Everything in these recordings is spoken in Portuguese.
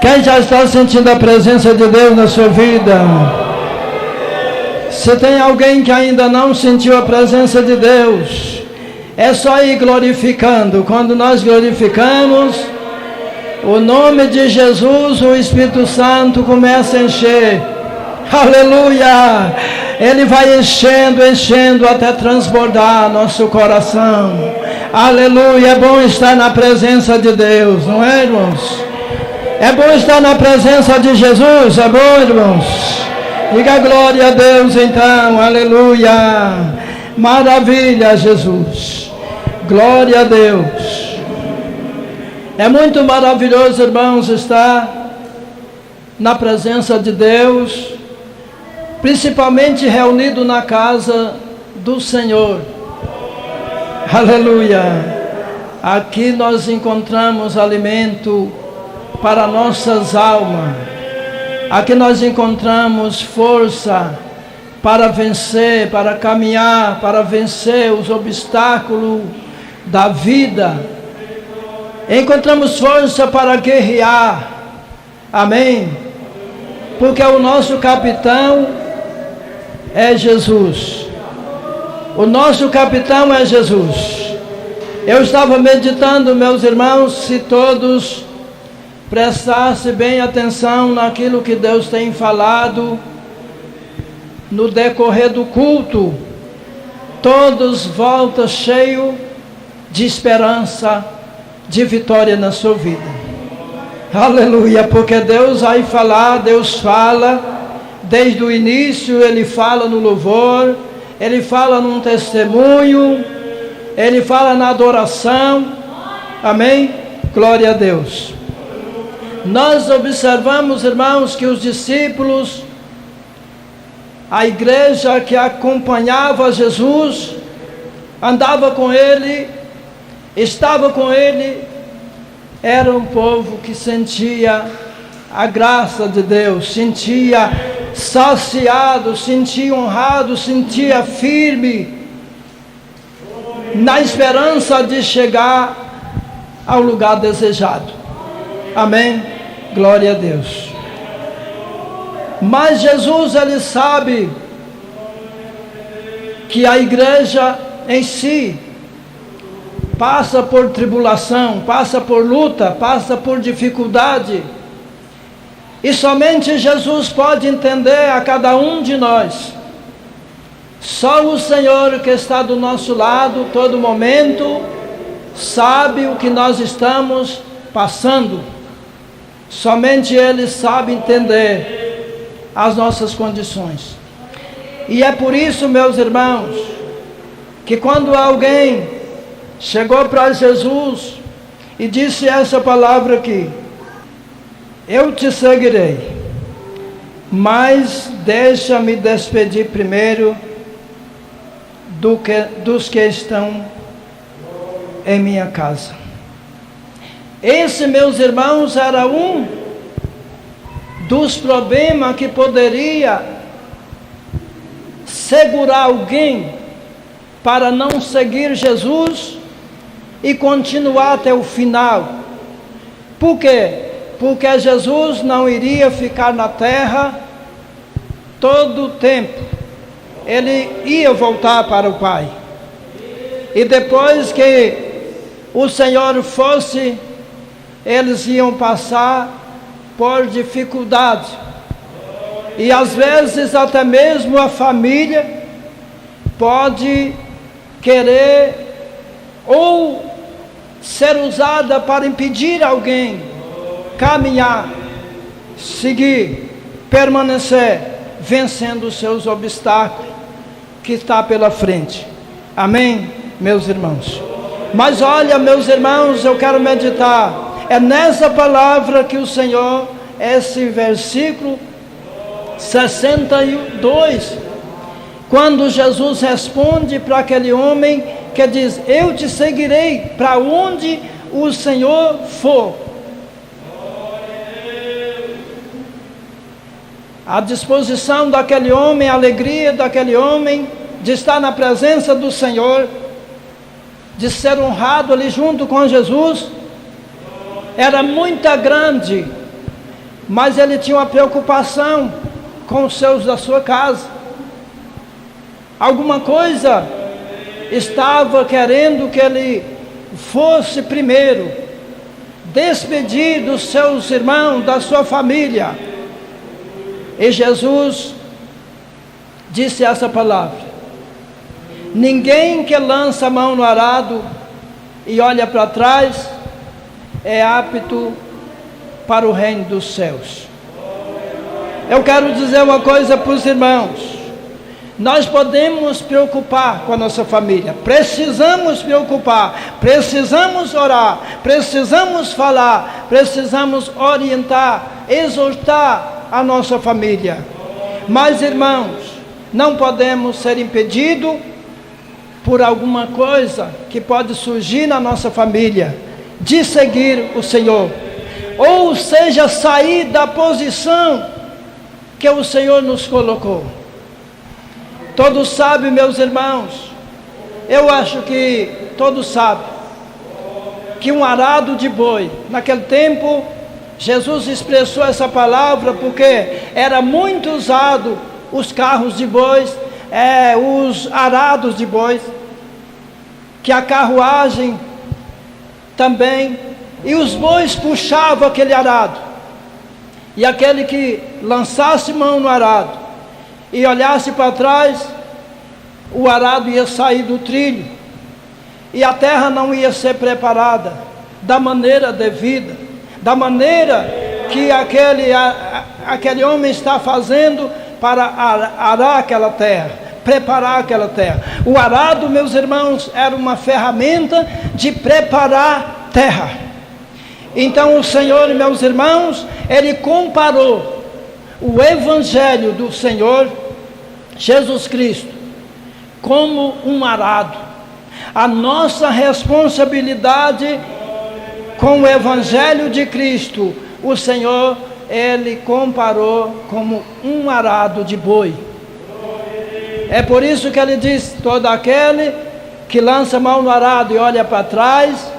Quem já está sentindo a presença de Deus na sua vida? Se tem alguém que ainda não sentiu a presença de Deus, é só ir glorificando. Quando nós glorificamos o nome de Jesus, o Espírito Santo começa a encher. Aleluia! Ele vai enchendo, enchendo até transbordar nosso coração. Aleluia! É bom estar na presença de Deus, não é, irmãos? É bom estar na presença de Jesus, é bom, irmãos? Diga glória a Deus então, aleluia! Maravilha, Jesus! Glória a Deus! É muito maravilhoso, irmãos, estar na presença de Deus, principalmente reunido na casa do Senhor. Aleluia! Aqui nós encontramos alimento para nossas almas. Aqui nós encontramos força para vencer, para caminhar, para vencer os obstáculos da vida. Encontramos força para guerrear. Amém? Porque o nosso capitão é Jesus. O nosso capitão é Jesus. Eu estava meditando, meus irmãos, se todos prestassem bem atenção naquilo que Deus tem falado no decorrer do culto, todos voltam cheios de esperança, de vitória na sua vida. Aleluia, porque Deus vai falar, Deus fala, desde o início Ele fala no louvor, Ele fala num testemunho, Ele fala na adoração, amém? Glória a Deus. Nós observamos, irmãos, que os discípulos, a igreja que acompanhava Jesus, andava com Ele, estava com Ele, era um povo que sentia a graça de Deus, sentia saciado, sentia honrado, sentia firme, na esperança de chegar ao lugar desejado. Amém? Glória a Deus. Mas Jesus, Ele sabe que a igreja em si passa por tribulação, passa por luta, passa por dificuldade. E somente Jesus pode entender a cada um de nós. Só o Senhor que está do nosso lado todo momento sabe o que nós estamos passando. Somente Ele sabe entender as nossas condições. E é por isso, meus irmãos, que quando alguém chegou para Jesus e disse essa palavra aqui: eu te seguirei, mas deixa-me despedir primeiro dos que estão em minha casa. Esse, meus irmãos, era um dos problemas que poderia segurar alguém para não seguir Jesus e continuar até o final. Por quê? Porque Jesus não iria ficar na terra todo o tempo. Ele ia voltar para o Pai. E depois que o Senhor fosse, eles iam passar por dificuldade. E às vezes até mesmo a família pode querer ou ser usada para impedir alguém caminhar, seguir, permanecer, vencendo os seus obstáculos que está pela frente. Amém, meus irmãos? Mas olha, meus irmãos, eu quero meditar. É nessa palavra que o Senhor, esse versículo 62, quando Jesus responde para aquele homem que diz: eu te seguirei para onde o Senhor for. A disposição daquele homem, a alegria daquele homem de estar na presença do Senhor, de ser honrado ali junto com Jesus, era muito grande. mas ele tinha uma preocupação com os seus da sua casa. Alguma coisa estava querendo que ele fosse primeiro despedir dos seus irmãos, da sua família. E Jesus disse essa palavra: ninguém que lança a mão no arado e olha para trás é apto para o reino dos céus. Eu quero dizer uma coisa para os irmãos: nós podemos preocupar com a nossa família, precisamos preocupar, precisamos orar, precisamos falar, precisamos orientar, exortar a nossa família. Mas, irmãos, não podemos ser impedidos por alguma coisa que pode surgir na nossa família de seguir o Senhor, ou seja, sair da posição que o Senhor nos colocou. Todos sabem, meus irmãos, eu acho que todos sabem, que um arado de boi, naquele tempo, Jesus expressou essa palavra porque era muito usado os carros de bois, os arados de bois, que a carruagem também, e os bois puxavam aquele arado, e aquele que lançasse mão no arado e olhasse para trás, o arado ia sair do trilho, e a terra não ia ser preparada da maneira devida, da maneira que aquele homem está fazendo para arar aquela terra, preparar aquela terra. O arado, meus irmãos, era uma ferramenta de preparar terra. Então o Senhor, meus irmãos, Ele comparou o Evangelho do Senhor Jesus Cristo como um arado. A nossa responsabilidade com o Evangelho de Cristo, o Senhor, Ele comparou como um arado de boi. É por isso que Ele diz: todo aquele que lança a mão no arado e olha para trás,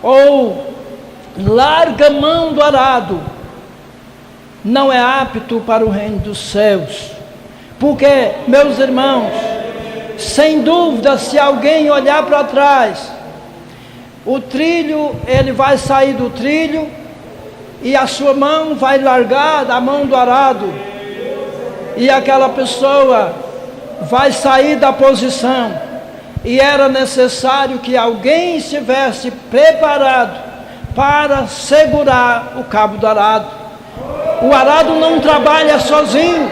ou larga a mão do arado, não é apto para o reino dos céus. Porque, meus irmãos, sem dúvida, se alguém olhar para trás, o trilho, ele vai sair do trilho, e a sua mão vai largar da mão do arado, e aquela pessoa vai sair da posição. E era necessário que alguém estivesse preparado para segurar o cabo do arado. O arado não trabalha sozinho.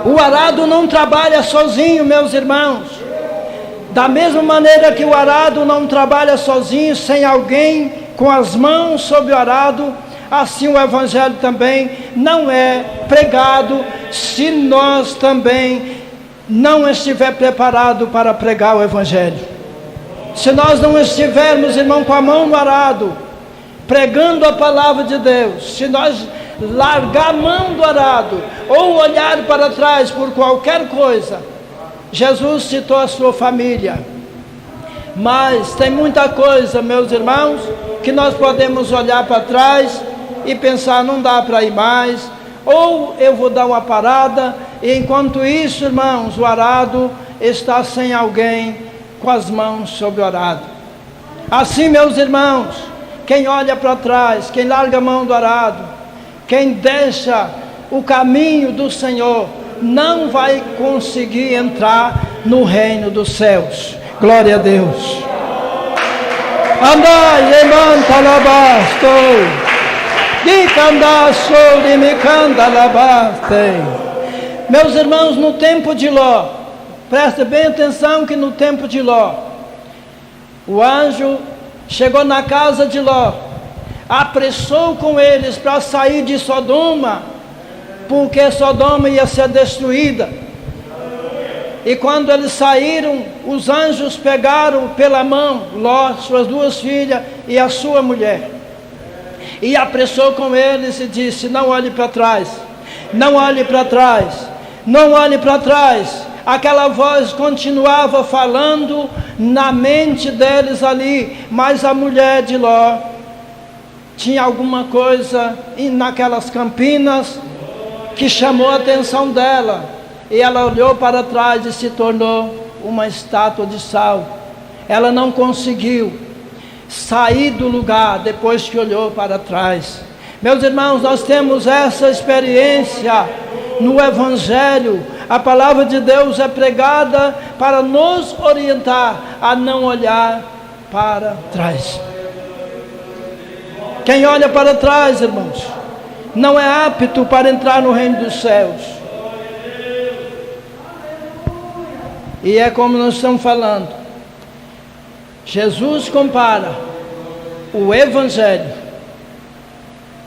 O arado não trabalha sozinho, meus irmãos. Da mesma maneira que o arado não trabalha sozinho, sem alguém com as mãos sobre o arado, assim o Evangelho também não é pregado se nós também não estiver preparado para pregar o Evangelho. Se nós não estivermos, irmão, com a mão no arado, pregando a palavra de Deus, se nós largar a mão do arado, ou olhar para trás por qualquer coisa, Jesus citou a sua família, mas tem muita coisa, meus irmãos, que nós podemos olhar para trás e pensar: não dá para ir mais, ou eu vou dar uma parada, e enquanto isso, irmãos, o arado está sem alguém com as mãos sobre o arado. Assim, meus irmãos, quem olha para trás, quem larga a mão do arado, quem deixa o caminho do Senhor, não vai conseguir entrar no reino dos céus. Glória a Deus. Andai, levanta, labasto. Meus irmãos, no tempo de Ló, preste bem atenção que no tempo de Ló, o anjo chegou na casa de Ló, apressou com eles para sair de Sodoma, porque Sodoma ia ser destruída. E quando eles saíram, os anjos pegaram pela mão Ló, suas duas filhas e a sua mulher, e apressou com eles e disse: não olhe para trás, não olhe para trás, não olhe para trás. Aquela voz continuava falando na mente deles ali, mas a mulher de Ló tinha alguma coisa naquelas campinas que chamou a atenção dela, e ela olhou para trás e se tornou uma estátua de sal. Ela não conseguiu sair do lugar depois que olhou para trás. Meus irmãos, nós temos essa experiência no Evangelho. A palavra de Deus é pregada para nos orientar a não olhar para trás. Quem olha para trás, irmãos, não é apto para entrar no reino dos céus. E é como nós estamos falando. Jesus compara o Evangelho,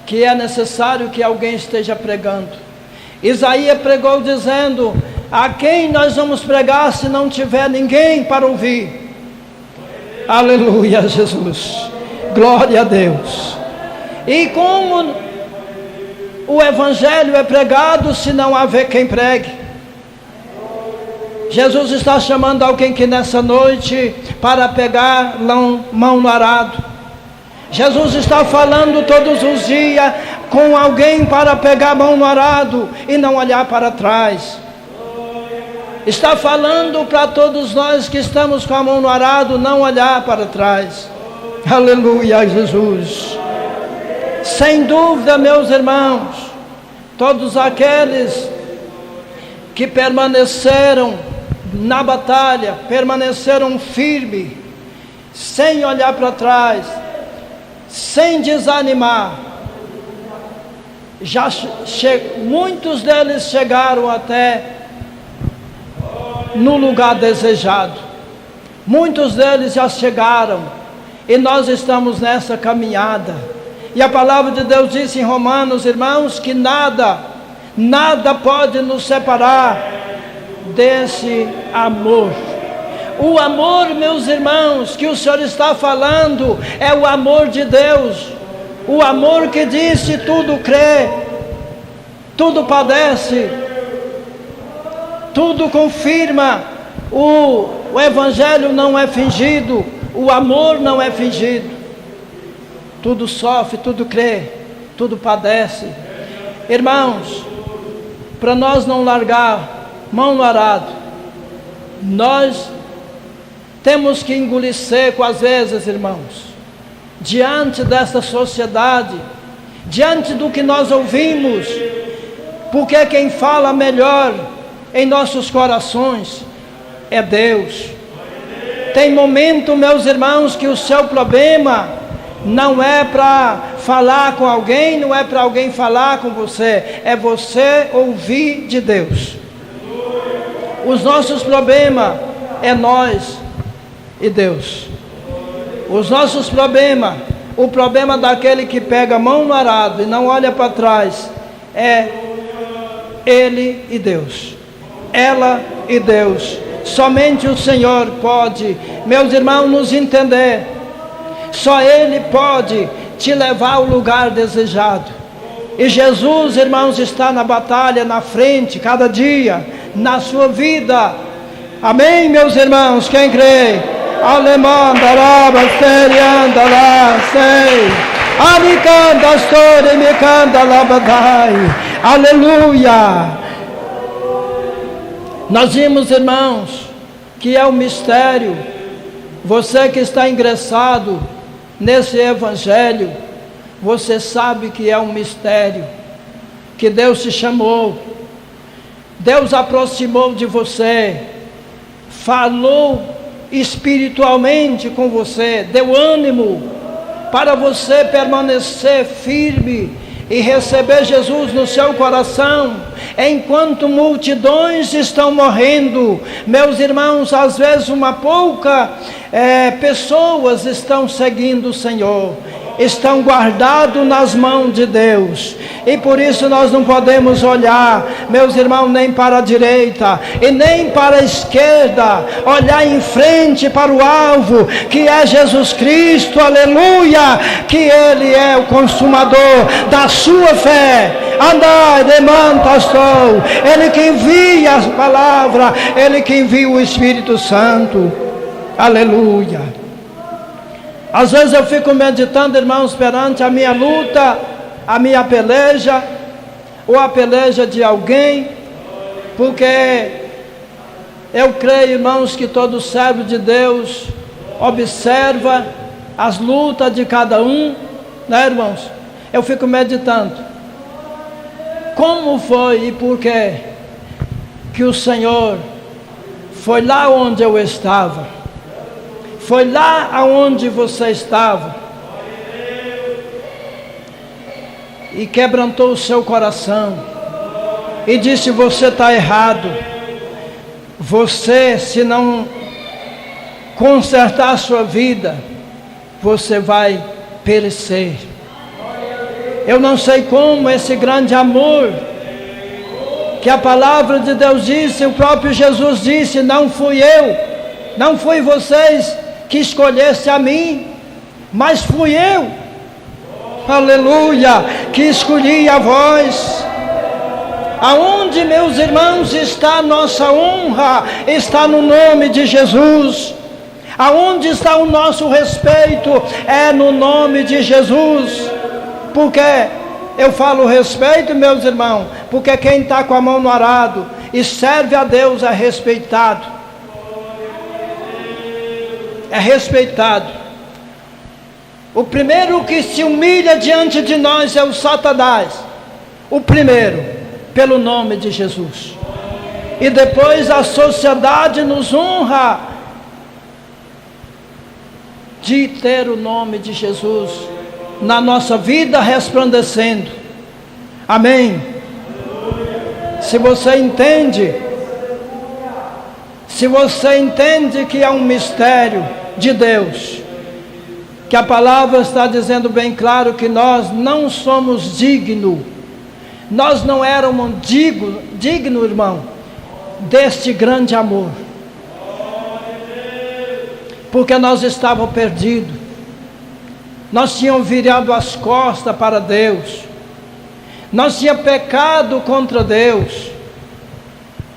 que é necessário que alguém esteja pregando. Isaías pregou dizendo: a quem nós vamos pregar se não tiver ninguém para ouvir? Aleluia, Jesus, glória a Deus. E como o Evangelho é pregado se não haver quem pregue? Jesus está chamando alguém que nessa noite para pegar mão no arado. Jesus está falando todos os dias com alguém para pegar mão no arado e não olhar para trás. Está falando para todos nós que estamos com a mão no arado, não olhar para trás. Aleluia, Jesus. Sem dúvida, meus irmãos, todos aqueles que permaneceram na batalha, permaneceram firmes, sem olhar para trás, sem desanimar, muitos deles chegaram até no lugar desejado. Muitos deles já chegaram, e nós estamos nessa caminhada. E a palavra de Deus diz em Romanos, irmãos, que nada pode nos separar desse amor. O amor, meus irmãos, que o Senhor está falando é o amor de Deus. O amor que disse: tudo crê, tudo padece, tudo confirma. O Evangelho não é fingido, o amor não é fingido. Tudo sofre, tudo crê, tudo padece. Irmãos, para nós não largar mão no arado, nós temos que engolir seco às vezes, irmãos, diante dessa sociedade, diante do que nós ouvimos, porque quem fala melhor em nossos corações é Deus. Tem momento, meus irmãos, que o seu problema não é para falar com alguém, não é para alguém falar com você, é você ouvir de Deus. Os nossos problemas é nós e Deus. Os nossos problemas, o problema daquele que pega a mão no arado e não olha para trás, é ele e Deus, ela e Deus. Somente o Senhor pode, meus irmãos, nos entender. Só Ele pode te levar ao lugar desejado. E Jesus, irmãos, está na batalha, na frente, cada dia, na sua vida. Amém, meus irmãos? Quem crê? Alemão, daraba, serianda, lá, sei. Alicanta, história, me canta, labadai. Aleluia. Nós vimos, irmãos, que é um mistério. Você que está ingressado nesse Evangelho, você sabe que é um mistério, que Deus te chamou, Deus aproximou de você, falou espiritualmente com você, deu ânimo para você permanecer firme e receber Jesus no seu coração, enquanto multidões estão morrendo. Meus irmãos, às vezes uma pouca pessoas estão seguindo o Senhor, estão guardados nas mãos de Deus, e por isso nós não podemos olhar, meus irmãos, nem para a direita e nem para a esquerda, olhar em frente para o alvo, que é Jesus Cristo, aleluia, que Ele é o consumador da sua fé. Andai, demanta, estou, Ele que envia a palavra, Ele que envia o Espírito Santo, aleluia. Às vezes eu fico meditando, irmãos, perante a minha luta, a minha peleja, ou a peleja de alguém, porque eu creio, irmãos, que todo servo de Deus observa as lutas de cada um, né, irmãos? Eu fico meditando, como foi e por que o Senhor foi lá onde eu estava, foi lá aonde você estava, e quebrantou o seu coração, e disse: você está errado, você, se não consertar a sua vida, você vai perecer. Eu não sei como esse grande amor, que a palavra de Deus disse, o próprio Jesus disse: não fui eu, não fui vocês que escolhesse a mim, mas fui eu, aleluia, que escolhi a vós. Aonde, meus irmãos, está a nossa honra? Está no nome de Jesus. Aonde está o nosso respeito? É no nome de Jesus. Porque eu falo respeito, meus irmãos, porque quem está com a mão no arado e serve a Deus é respeitado. É respeitado. O primeiro que se humilha diante de nós é o Satanás. O primeiro, pelo nome de Jesus. E depois a sociedade nos honra de ter o nome de Jesus na nossa vida resplandecendo. Amém? Se você entende que é um mistério de Deus, que a palavra está dizendo bem claro que nós não somos dignos, nós não éramos dignos, irmão, deste grande amor, porque nós estávamos perdidos, nós tínhamos virado as costas para Deus, nós tínhamos pecado contra Deus,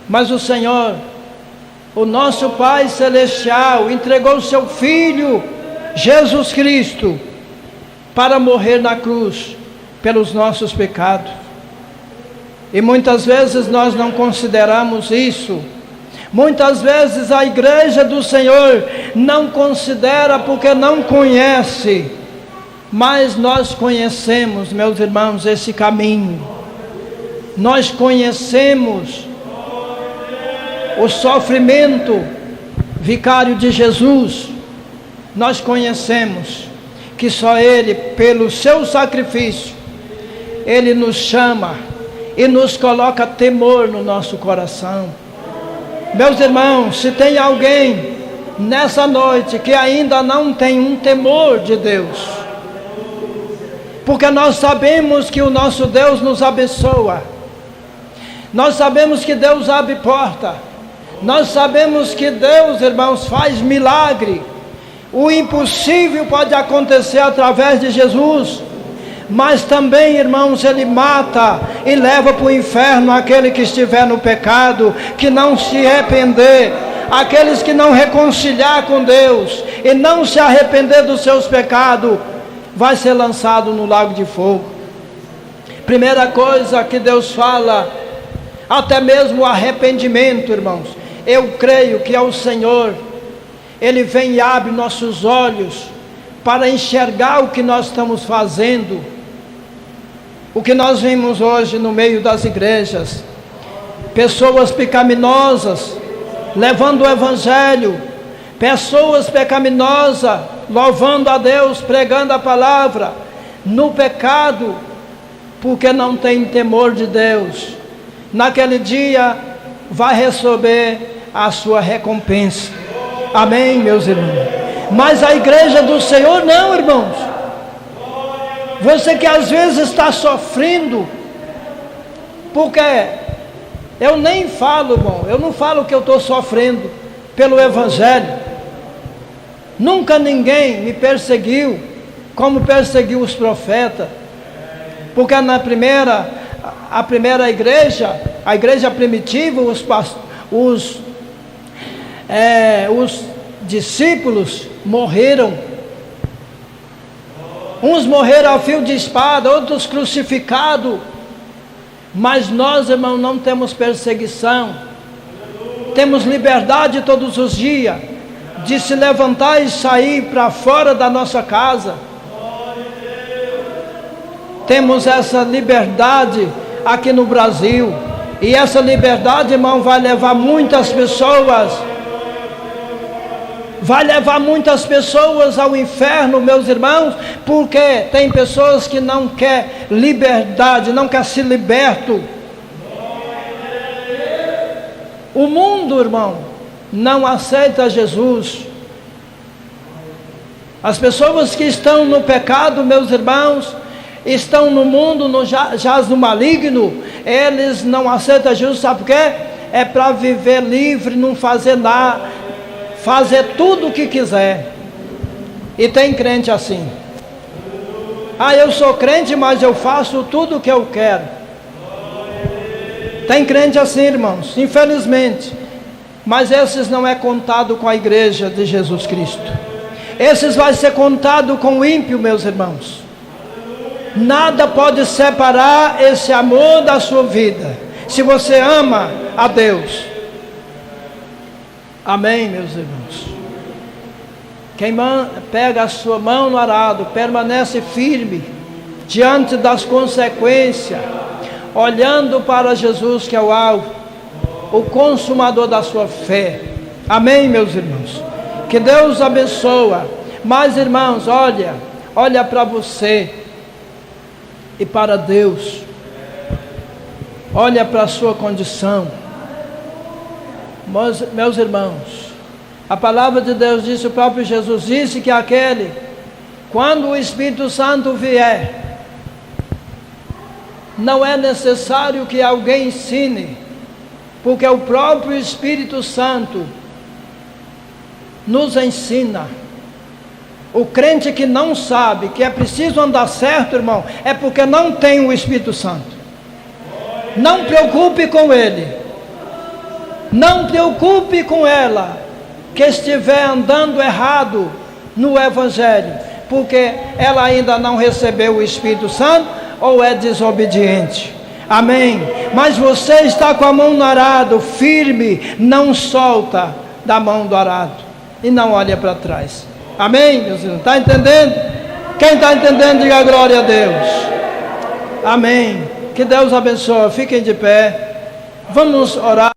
mas o Senhor, o nosso Pai Celestial, entregou o seu Filho, Jesus Cristo, para morrer na cruz, pelos nossos pecados. E muitas vezes nós não consideramos isso. Muitas vezes a igreja do Senhor não considera porque não conhece. Mas nós conhecemos, meus irmãos, esse caminho. Nós conhecemos o sofrimento vicário de Jesus. Nós conhecemos que só Ele, pelo seu sacrifício, Ele nos chama e nos coloca temor no nosso coração. Meus irmãos, se tem alguém nessa noite que ainda não tem um temor de Deus, porque nós sabemos que o nosso Deus nos abençoa, nós sabemos que Deus abre porta, nós sabemos que Deus, irmãos, faz milagre, o impossível pode acontecer através de Jesus, mas também, irmãos, Ele mata e leva para o inferno aquele que estiver no pecado, que não se arrepender, aqueles que não reconciliar com Deus e não se arrepender dos seus pecados, vai ser lançado no lago de fogo. Primeira coisa que Deus fala, até mesmo o arrependimento, irmãos. Eu creio que é o Senhor, Ele vem e abre nossos olhos para enxergar o que nós estamos fazendo. O que nós vimos hoje no meio das igrejas, pessoas pecaminosas levando o evangelho, pessoas pecaminosas louvando a Deus, pregando a palavra, no pecado, porque não tem temor de Deus. Naquele dia vai receber a sua recompensa. Amém, meus irmãos? Mas a igreja do Senhor não, irmãos. Você que às vezes está sofrendo, porque eu nem falo, irmão, eu não falo que eu estou sofrendo pelo evangelho. Nunca ninguém me perseguiu como perseguiu os profetas, porque a primeira igreja, a igreja primitiva, os discípulos morreram Uns morreram a fio de espada, outros crucificados. Mas nós, irmão, não temos perseguição. Temos liberdade todos os dias de se levantar e sair para fora da nossa casa. Temos essa liberdade aqui no Brasil. E essa liberdade, irmão, vai levar muitas pessoas. Vai levar muitas pessoas ao inferno, meus irmãos, porque tem pessoas que não querem liberdade, não querem se liberto. O mundo, irmão, não aceita Jesus. As pessoas que estão no pecado, meus irmãos, estão no mundo, jaz no maligno, eles não aceitam Jesus, sabe por quê? É para viver livre, não fazer nada, fazer tudo o que quiser. E tem crente assim. Eu sou crente, mas eu faço tudo o que eu quero. Tem crente assim, irmãos, infelizmente. Mas esses não é contado com a igreja de Jesus Cristo. Esses vai ser contado com o ímpio, meus irmãos. Nada pode separar esse amor da sua vida, se você ama a Deus. Amém, meus irmãos. Quem pega a sua mão no arado, permanece firme diante das consequências, olhando para Jesus, que é o alvo, o consumador da sua fé. Amém, meus irmãos. Que Deus abençoe. Mas, irmãos, olha para você e para Deus. Olha para a sua condição. Meus irmãos, a palavra de Deus disse, o próprio Jesus disse que quando o Espírito Santo vier, não é necessário que alguém ensine, porque o próprio Espírito Santo nos ensina. O crente que não sabe que é preciso andar certo, irmão, é porque não tem o Espírito Santo. Não preocupe com ele. Não preocupe com ela que estiver andando errado no Evangelho, porque ela ainda não recebeu o Espírito Santo ou é desobediente. Amém. Mas você está com a mão no arado, firme, não solta da mão do arado e não olha para trás. Amém, meus irmãos? Está entendendo? Quem está entendendo, diga glória a Deus. Amém. Que Deus abençoe. Fiquem de pé. Vamos orar.